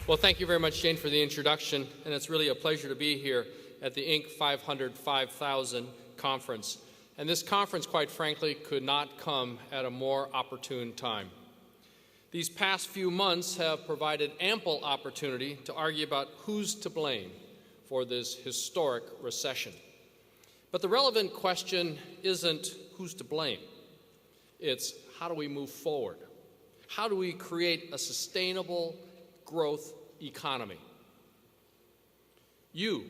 Well, thank you very much, Jane, for the introduction, and it's really a pleasure to be here at the Inc. 500 5000 conference. And this conference, quite frankly, could not come at a more opportune time. These past few months have provided ample opportunity to argue about who's to blame for this historic recession. But the relevant question isn't who's to blame. It's how do we move forward? How do we create a sustainable growth economy? You,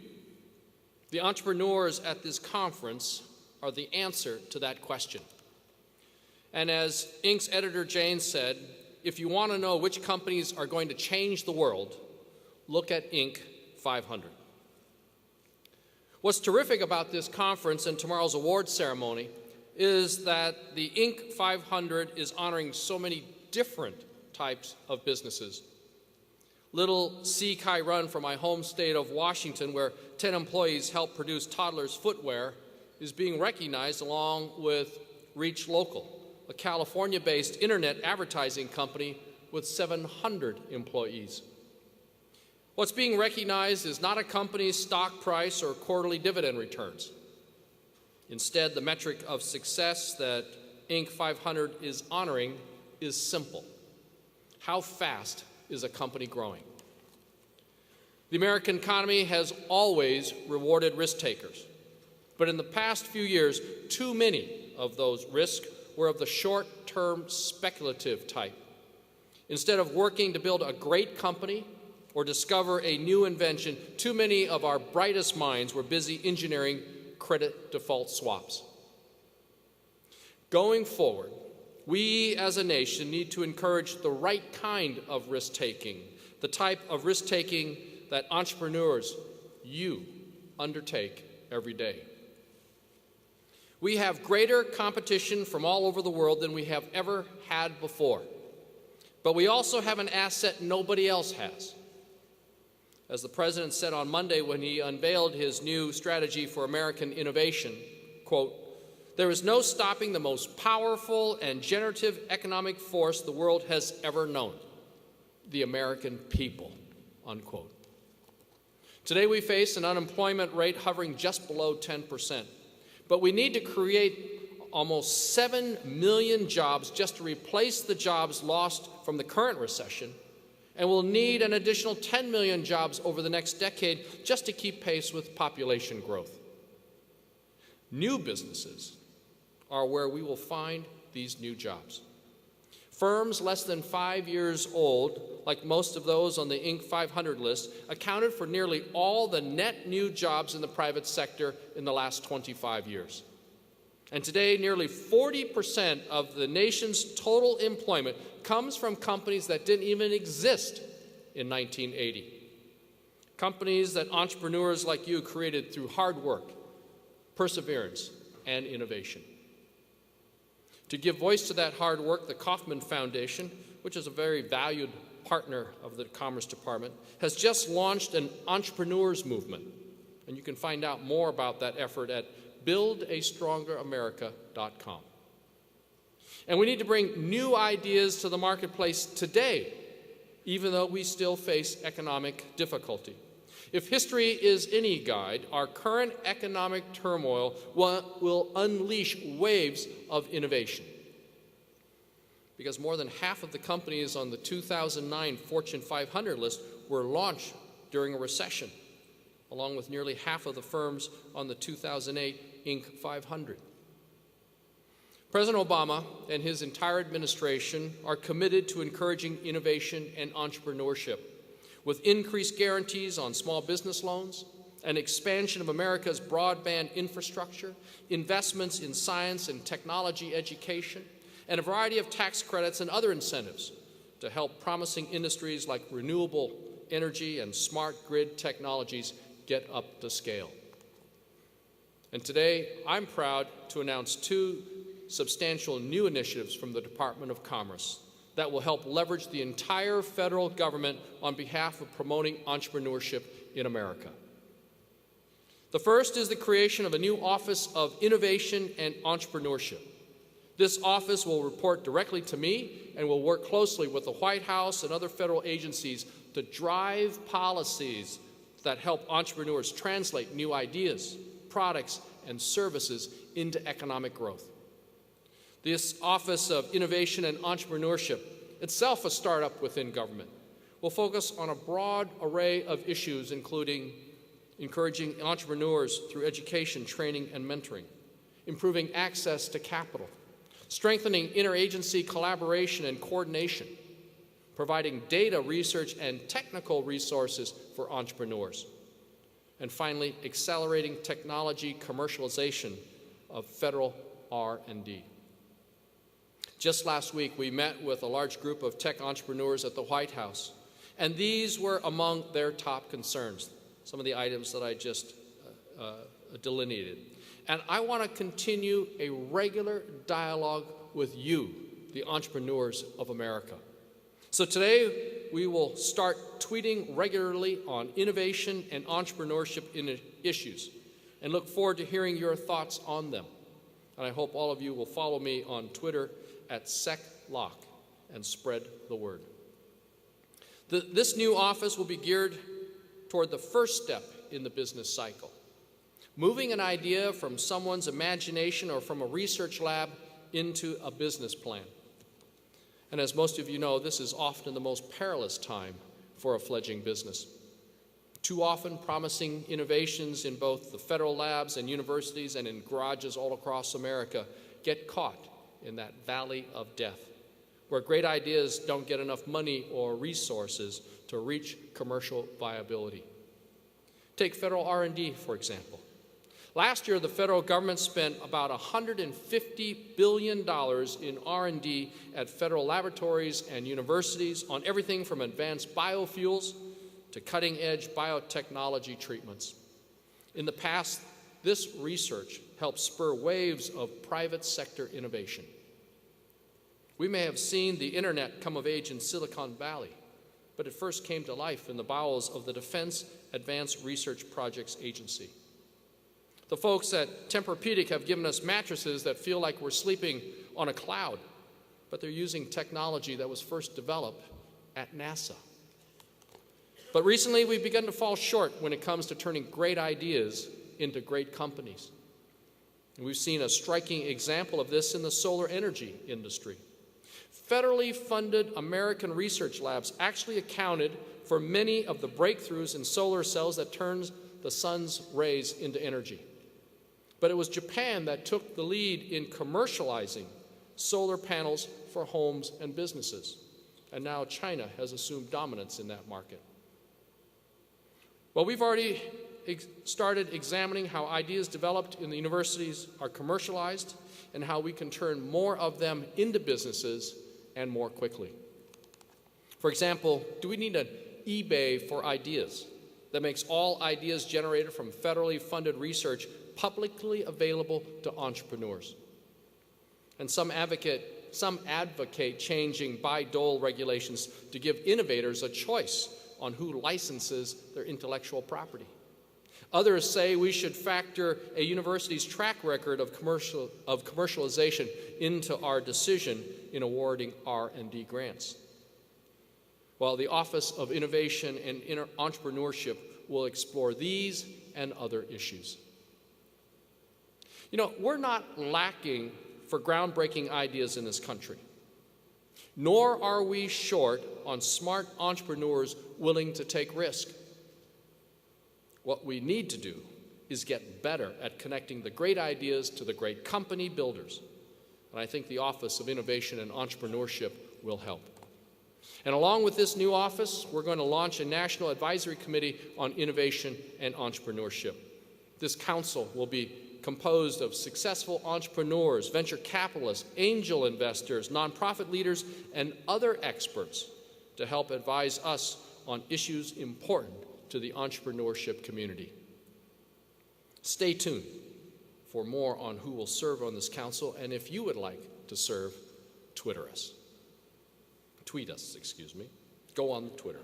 the entrepreneurs at this conference, are the answer to that question. And as Inc.'s editor Jane said, if you want to know which companies are going to change the world, look at Inc. 500. What's terrific about this conference and tomorrow's awards ceremony is that the Inc. 500 is honoring so many different types of businesses. Little C. Kai Run from my home state of Washington, where 10 employees help produce toddlers' footwear, is being recognized along with Reach Local, a California-based internet advertising company with 700 employees. What's being recognized is not a company's stock price or quarterly dividend returns. Instead, the metric of success that Inc. 500 is honoring is simple. How fast is a company growing? The American economy has always rewarded risk takers, but in the past few years, too many of those risks were of the short-term speculative type. Instead of working to build a great company or discover a new invention, too many of our brightest minds were busy engineering credit default swaps. Going forward, we as a nation need to encourage the right kind of risk-taking, the type of risk-taking that entrepreneurs, you, undertake every day. We have greater competition from all over the world than we have ever had before. But we also have an asset nobody else has. As the President said on Monday when he unveiled his new strategy for American innovation, quote, "There is no stopping the most powerful and generative economic force the world has ever known, the American people," unquote. Today we face an unemployment rate hovering just below 10%. But we need to create almost 7 million jobs just to replace the jobs lost from the current recession, and we'll need an additional 10 million jobs over the next decade just to keep pace with population growth. New businesses are where we will find these new jobs. Firms less than 5 years old, like most of those on the Inc. 500 list, accounted for nearly all the net new jobs in the private sector in the last 25 years. And today, nearly 40% of the nation's total employment comes from companies that didn't even exist in 1980. Companies that entrepreneurs like you created through hard work, perseverance, and innovation. To give voice to that hard work, the Kauffman Foundation, which is a very valued partner of the Commerce Department, has just launched an entrepreneurs movement. And you can find out more about that effort at buildastrongeramerica.com. And we need to bring new ideas to the marketplace today, even though we still face economic difficulty. If history is any guide, our current economic turmoil will unleash waves of innovation. Because more than half of the companies on the 2009 Fortune 500 list were launched during a recession, along with nearly half of the firms on the 2008 Inc. 500. President Obama and his entire administration are committed to encouraging innovation and entrepreneurship, with increased guarantees on small business loans, an expansion of America's broadband infrastructure, investments in science and technology education, and a variety of tax credits and other incentives to help promising industries like renewable energy and smart grid technologies get up to scale. And today, I'm proud to announce two substantial new initiatives from the Department of Commerce that will help leverage the entire federal government on behalf of promoting entrepreneurship in America. The first is the creation of a new Office of Innovation and Entrepreneurship. This office will report directly to me and will work closely with the White House and other federal agencies to drive policies that help entrepreneurs translate new ideas, products, and services into economic growth. This Office of Innovation and Entrepreneurship, itself a startup within government, will focus on a broad array of issues, including encouraging entrepreneurs through education, training, and mentoring, improving access to capital, strengthening interagency collaboration and coordination, providing data research and technical resources for entrepreneurs, and finally, accelerating technology commercialization of federal R&D. Just last week, we met with a large group of tech entrepreneurs at the White House, and these were among their top concerns, some of the items that I just delineated. And I want to continue a regular dialogue with you, the entrepreneurs of America. So today, we will start tweeting regularly on innovation and entrepreneurship issues, and look forward to hearing your thoughts on them. And I hope all of you will follow me on Twitter at SecLock and spread the word. This new office will be geared toward the first step in the business cycle, moving an idea from someone's imagination or from a research lab into a business plan. And as most of you know, this is often the most perilous time for a fledgling business. Too often, promising innovations in both the federal labs and universities and in garages all across America get caught in that valley of death, where great ideas don't get enough money or resources to reach commercial viability. Take federal R&D, for example. Last year, the federal government spent about $150 billion in R&D at federal laboratories and universities on everything from advanced biofuels to cutting-edge biotechnology treatments. In the past, this research helped spur waves of private sector innovation. We may have seen the internet come of age in Silicon Valley, but it first came to life in the bowels of the Defense Advanced Research Projects Agency. The folks at Tempur-Pedic have given us mattresses that feel like we're sleeping on a cloud, but they're using technology that was first developed at NASA. But recently, we've begun to fall short when it comes to turning great ideas into great companies. And we've seen a striking example of this in the solar energy industry. Federally funded American research labs actually accounted for many of the breakthroughs in solar cells that turns the sun's rays into energy. But it was Japan that took the lead in commercializing solar panels for homes and businesses. And now China has assumed dominance in that market. Well, we've already started examining how ideas developed in the universities are commercialized and how we can turn more of them into businesses and more quickly. For example, do we need an eBay for ideas that makes all ideas generated from federally funded research publicly available to entrepreneurs? And some advocate changing Bayh-Dole regulations to give innovators a choice on who licenses their intellectual property. Others say we should factor a university's track record of commercialization into our decision in awarding R&D grants. While the Office of Innovation and Entrepreneurship will explore these and other issues. You know, we're not lacking for groundbreaking ideas in this country, nor are we short on smart entrepreneurs willing to take risk. What we need to do is get better at connecting the great ideas to the great company builders. And I think the Office of Innovation and Entrepreneurship will help. And along with this new office, we're going to launch a National Advisory Committee on Innovation and Entrepreneurship. This council will be composed of successful entrepreneurs, venture capitalists, angel investors, nonprofit leaders, and other experts to help advise us on issues important to the entrepreneurship community. Stay tuned for more on who will serve on this council, and if you would like to serve, tweet us. Go on Twitter.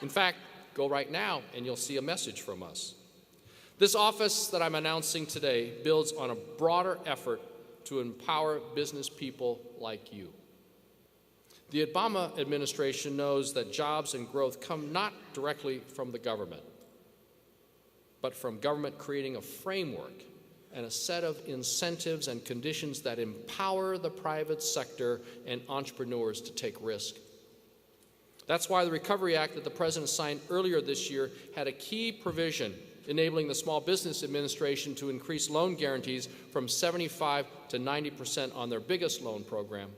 In fact, go right now and you'll see a message from us. This office that I'm announcing today builds on a broader effort to empower business people like you. The Obama administration knows that jobs and growth come not directly from the government, but from government creating a framework and a set of incentives and conditions that empower the private sector and entrepreneurs to take risk. That's why the Recovery Act that the President signed earlier this year had a key provision enabling the Small Business Administration to increase loan guarantees from 75% to 90% on their biggest loan program,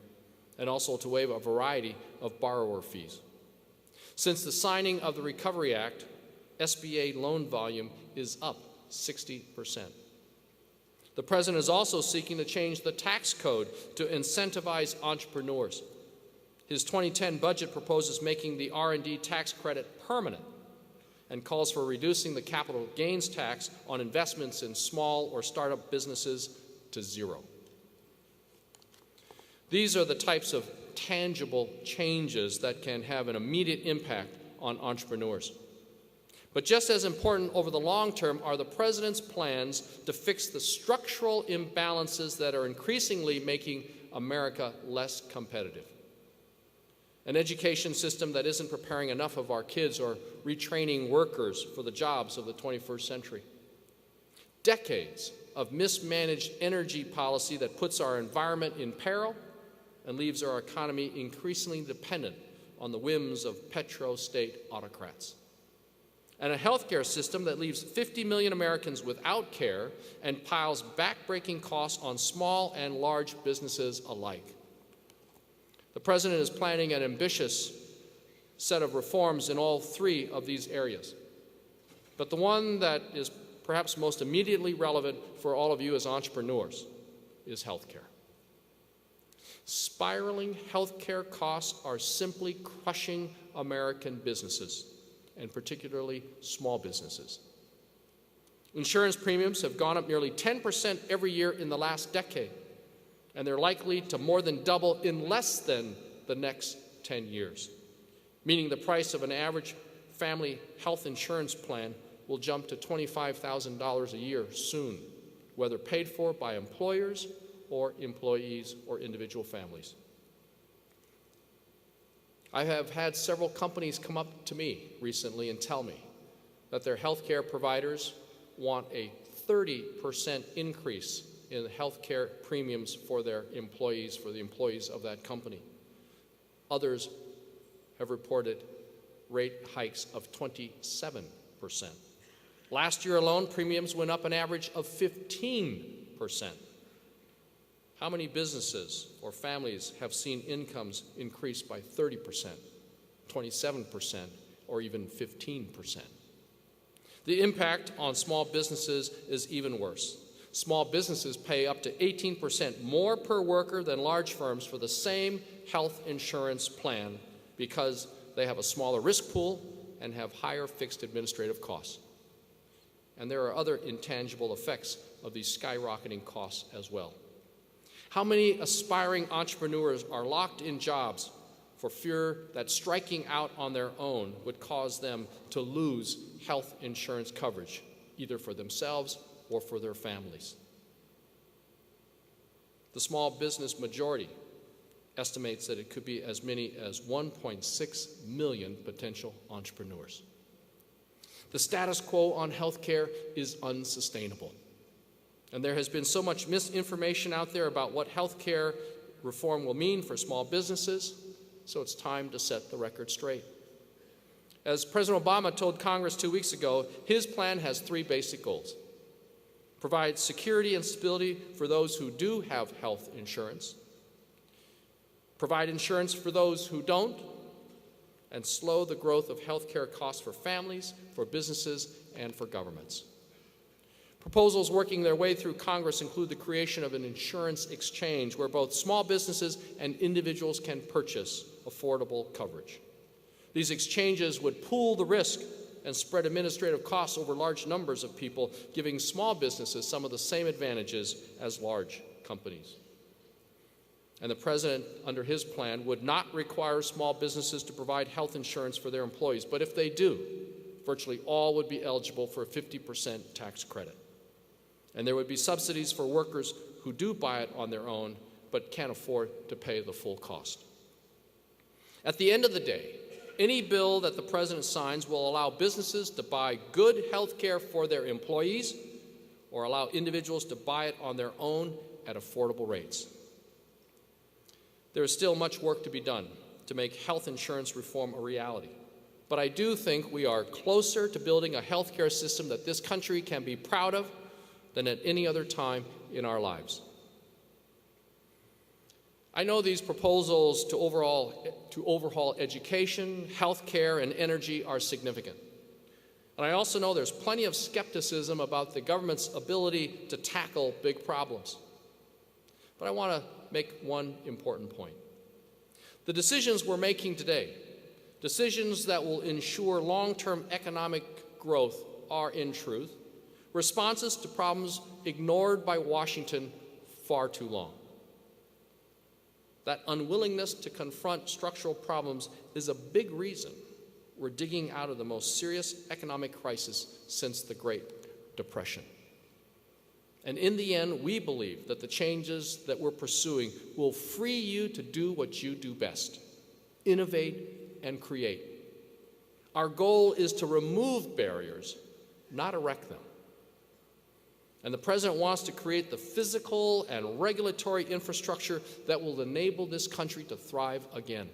and also to waive a variety of borrower fees. Since the signing of the Recovery Act, SBA loan volume is up 60%. The President is also seeking to change the tax code to incentivize entrepreneurs. His 2010 budget proposes making the R&D tax credit permanent and calls for reducing the capital gains tax on investments in small or startup businesses to zero. These are the types of tangible changes that can have an immediate impact on entrepreneurs. But just as important over the long term are the President's plans to fix the structural imbalances that are increasingly making America less competitive. An education system that isn't preparing enough of our kids or retraining workers for the jobs of the 21st century. Decades of mismanaged energy policy that puts our environment in peril and leaves our economy increasingly dependent on the whims of petro-state autocrats. And a healthcare system that leaves 50 million Americans without care and piles back-breaking costs on small and large businesses alike. The President is planning an ambitious set of reforms in all three of these areas. But the one that is perhaps most immediately relevant for all of you as entrepreneurs is healthcare. Spiraling healthcare costs are simply crushing American businesses, and particularly small businesses. Insurance premiums have gone up nearly 10% every year in the last decade, and they're likely to more than double in less than the next 10 years, meaning the price of an average family health insurance plan will jump to $25,000 a year soon, whether paid for by employers or employees or individual families. I have had several companies come up to me recently and tell me that their healthcare providers want a 30% increase in healthcare premiums for their employees, for the employees of that company. Others have reported rate hikes of 27%. Last year alone, premiums went up an average of 15%. How many businesses or families have seen incomes increase by 30%, 27%, or even 15%? The impact on small businesses is even worse. Small businesses pay up to 18% more per worker than large firms for the same health insurance plan because they have a smaller risk pool and have higher fixed administrative costs. And there are other intangible effects of these skyrocketing costs as well. How many aspiring entrepreneurs are locked in jobs for fear that striking out on their own would cause them to lose health insurance coverage, either for themselves or for their families? The small business majority estimates that it could be as many as 1.6 million potential entrepreneurs. The status quo on health care is unsustainable. And there has been so much misinformation out there about what health care reform will mean for small businesses, so it's time to set the record straight. As President Obama told Congress 2 weeks ago, his plan has three basic goals: provide security and stability for those who do have health insurance, provide insurance for those who don't, and slow the growth of health care costs for families, for businesses, and for governments. Proposals working their way through Congress include the creation of an insurance exchange where both small businesses and individuals can purchase affordable coverage. These exchanges would pool the risk and spread administrative costs over large numbers of people, giving small businesses some of the same advantages as large companies. And the President, under his plan, would not require small businesses to provide health insurance for their employees, but if they do, virtually all would be eligible for a 50% tax credit. And there would be subsidies for workers who do buy it on their own but can't afford to pay the full cost. At the end of the day, any bill that the President signs will allow businesses to buy good health care for their employees or allow individuals to buy it on their own at affordable rates. There is still much work to be done to make health insurance reform a reality, but I do think we are closer to building a health care system that this country can be proud of than at any other time in our lives. I know these proposals to overhaul education, health care, and energy are significant. And I also know there's plenty of skepticism about the government's ability to tackle big problems. But I want to make one important point. The decisions we're making today, decisions that will ensure long-term economic growth, are, in truth, responses to problems ignored by Washington far too long. That unwillingness to confront structural problems is a big reason we're digging out of the most serious economic crisis since the Great Depression. And in the end, we believe that the changes that we're pursuing will free you to do what you do best: innovate and create. Our goal is to remove barriers, not erect them. And the President wants to create the physical and regulatory infrastructure that will enable this country to thrive again.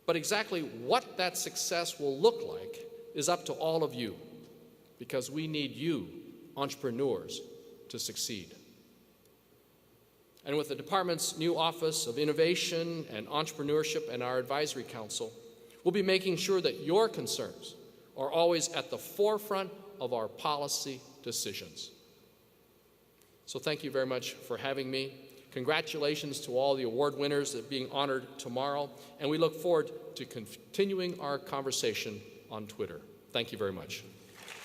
But exactly what that success will look like is up to all of you, because we need you, entrepreneurs, to succeed. And with the department's new Office of Innovation and Entrepreneurship and our Advisory Council, we'll be making sure that your concerns are always at the forefront of our policy decisions. So thank you very much for having me. Congratulations to all the award winners that are being honored tomorrow, and we look forward to continuing our conversation on Twitter. Thank you very much.